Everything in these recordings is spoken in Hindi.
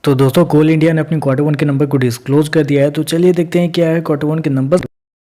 तो दोस्तों कोल इंडिया ने अपनी क्वार्टर वन के नंबर को डिस्क्लोज कर दिया है। तो चलिए देखते हैं क्या है क्वार्टर वन के नंबर।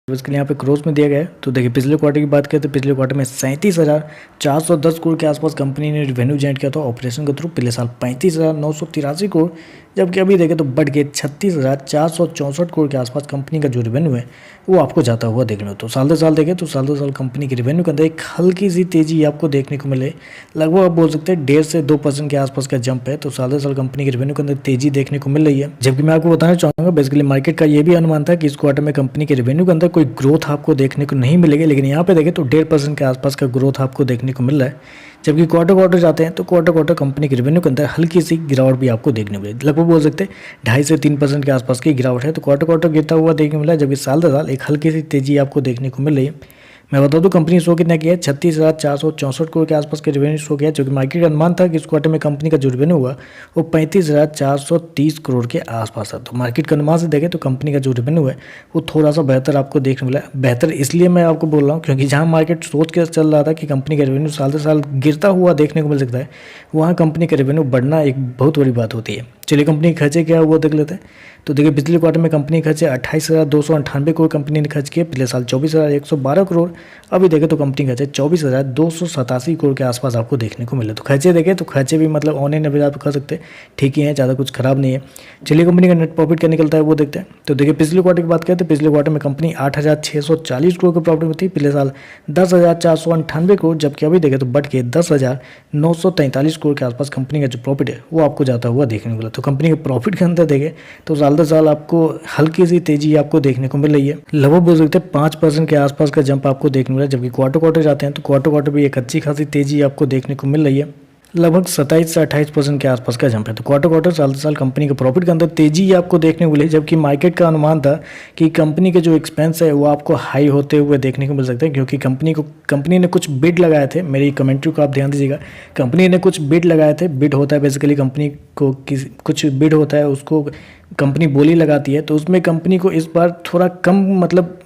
इसके लिए यहाँ पे क्रोज में दिया गया है। तो देखिए पिछले क्वार्टर की बात करें तो पिछले क्वार्टर में 37,410 करोड़ के आसपास कंपनी ने रेवेन्यू जनरेट किया था ऑपरेशन के थ्रू। पिछले साल 35,983 करोड़, जबकि अभी देखें तो बढ़ के 36,464 करोड़ के आसपास कंपनी का जो रेवेन्यू है वो आपको जाता हुआ देखने को। तो साल दर साल देखें तो साल दर साल कंपनी के रेवेन्यू के अंदर एक हल्की सी तेजी आपको देखने को मिले। लगभग आप बोल सकते हैं 1.5 से 2% के आसपास का जंप है। तो साल दर साल कंपनी के रेवेन्यू के अंदर तेजी देखने को मिल रही है। जबकि मैं आपको बताना चाहूँगा बेसिकली मार्केट का ये भी अनुमान था कि इस क्वार्टर में कंपनी के रेवेन्यू के अंदर कोई ग्रोथ आपको देखने को नहीं मिलेगी, लेकिन यहाँ पे देखें तो 1.5% के आसपास का ग्रोथ आपको देखने को मिल रहा है। जबकि क्वार्टर क्वार्टर जाते हैं तो क्वार्टर क्वार्टर कंपनी के रेवेन्यू के अंदर हल्की सी गिरावट भी आपको देखने को मिली। लगभग बोल सकते हैं 2.5 से 3% के आसपास की गिरावट है। तो क्वार्टर क्वार्टर गिरता हुआ देखने को मिला है, जबकि साल दर साल एक हल्की सी तेजी आपको देखने को मिल रही है। मैं बता दूं कंपनी शो कितना किया है, 36,464 करोड़ के आसपास के रेवेन्यू शो किया है, जो कि मार्केट का अनुमान था कि इस क्वार्टर में कंपनी का जो रेवेन्यू हुआ वो 35,430 करोड़ के आसपास है। तो मार्केट के अनुमान से देखें तो कंपनी का जो रेवेन्यू है वो थोड़ा सा बेहतर आपको देखने मिला है। बेहतर इसलिए मैं आपको बोल रहा हूँ क्योंकि जहाँ मार्केट सोच के चल रहा था कि कंपनी का रेवेन्यू साल दर साल गिरता हुआ देखने को मिल सकता है, वहाँ कंपनी का रेवेन्यू बढ़ना एक बहुत बड़ी बात होती है। चलिए कंपनी के खर्चे क्या है वो देख लेते हैं। तो देखिए पिछले क्वार्टर में कंपनी के खर्चे 28,298 करोड़ कंपनी ने खर्च किए। पिछले साल 24,112 करोड़। अभी देखें तो कंपनी खर्चे 24,287 करोड़ के आसपास आपको देखने को मिले। तो खर्चे देखें तो खर्चे भी मतलब ऑन एन एवरेज आप कह सकते हैं ठीक ही है, ज़्यादा कुछ खराब नहीं है। चलिए कंपनी का नेट प्रॉफिट क्या निकलता है वो देखते हैं। तो देखिए पिछले क्वार्टर की बात करें तो पिछले क्वार्टर में कंपनी 8,640 करोड़ के प्रॉफिट में थी। पिछले साल 10,498 करोड़, जबकि अभी देखें तो बढ़ के 10,943 करोड़ के आसपास कंपनी का जो प्रॉफिट है वो आपको जाता हुआ देखने को मिला। तो कंपनी के प्रॉफिट के अंदर देखें तो साल दर साल आपको हल्की सी तेजी आपको देखने को मिल रही है। लगभग बोल सकते हैं 5% के आसपास का जंप आपको देखने को मिला है। जबकि क्वार्टर क्वार्टर जाते हैं तो क्वार्टर क्वार्टर भी एक अच्छी खासी तेजी आपको देखने को मिल रही है। लगभग 27 से 28% के आसपास का जंप है। तो क्वार्टर क्वार्टर साल दर साल कंपनी के प्रॉफिट के अंदर तेजी आपको देखने को मिली, जबकि मार्केट का अनुमान था कि कंपनी के जो एक्सपेंस है वो आपको हाई होते हुए देखने को मिल सकते हैं, क्योंकि कंपनी ने कुछ बिड लगाए थे। मेरी कमेंट्री को आप ध्यान दीजिएगा, कंपनी ने कुछ बिड लगाए थे। बिड होता है बेसिकली कंपनी को कुछ बिड होता है, उसको कंपनी बोली लगाती है। तो उसमें कंपनी को इस बार थोड़ा कम मतलब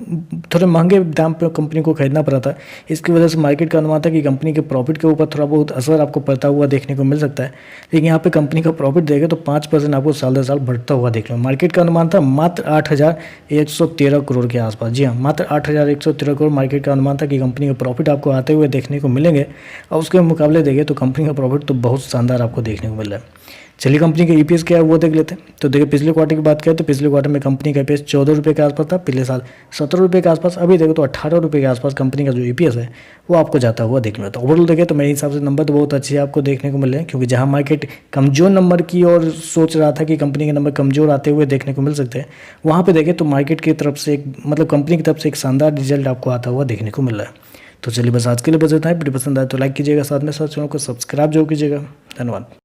थोड़े महंगे दाम पे कंपनी को खरीदना पड़ा था। इसकी वजह से मार्केट का अनुमान था कि कंपनी के प्रॉफिट के ऊपर थोड़ा बहुत असर आपको पड़ता हुआ देखने को मिल सकता है। लेकिन यहाँ पे कंपनी का प्रॉफिट देखें तो 5% आपको साल दर साल बढ़ता हुआ देखने को। मार्केट का अनुमान था मात्र 8,113 करोड़ के आसपास। जी हाँ, मात्र 8,113 करोड़ मार्केट का अनुमान था कि कंपनी का प्रॉफिट आपको आते हुए देखने को मिलेंगे। और उसके मुकाबले देखें तो कंपनी का प्रॉफिट तो बहुत शानदार आपको देखने को मिल रहा है। चलिए कंपनी का ईपीएस क्या है वो देख लेते हैं। तो देखिए पिछले क्वार्टर की बात करें तो पिछले क्वार्टर में कंपनी का ईपीएस 14 रुपये के आसपास था। पिछले साल 17 रुपये के आसपास। अभी देखो तो 18 रुपये के आसपास कंपनी का जो ईपीएस है वो आपको जाता हुआ देखने में। तो ओवरऑल देखें तो मेरे हिसाब से नंबर तो बहुत अच्छे आपको देखने को मिल रहे हैं, क्योंकि जहाँ मार्केट कमजोर नंबर की और सोच रहा था कि कंपनी के नंबर कमजोर आते हुए देखने को मिल सकते हैं, वहाँ पर देखें तो मार्केट की तरफ से मतलब कंपनी की तरफ से एक शानदार रिजल्ट आपको आता हुआ देखने को मिल रहा है। तो चलिए बस आज के लिए बस इतना है। वीडियो पसंद आए तो लाइक कीजिएगा, साथ में साथ चैनल को सब्सक्राइब जरूर कीजिएगा। धन्यवाद।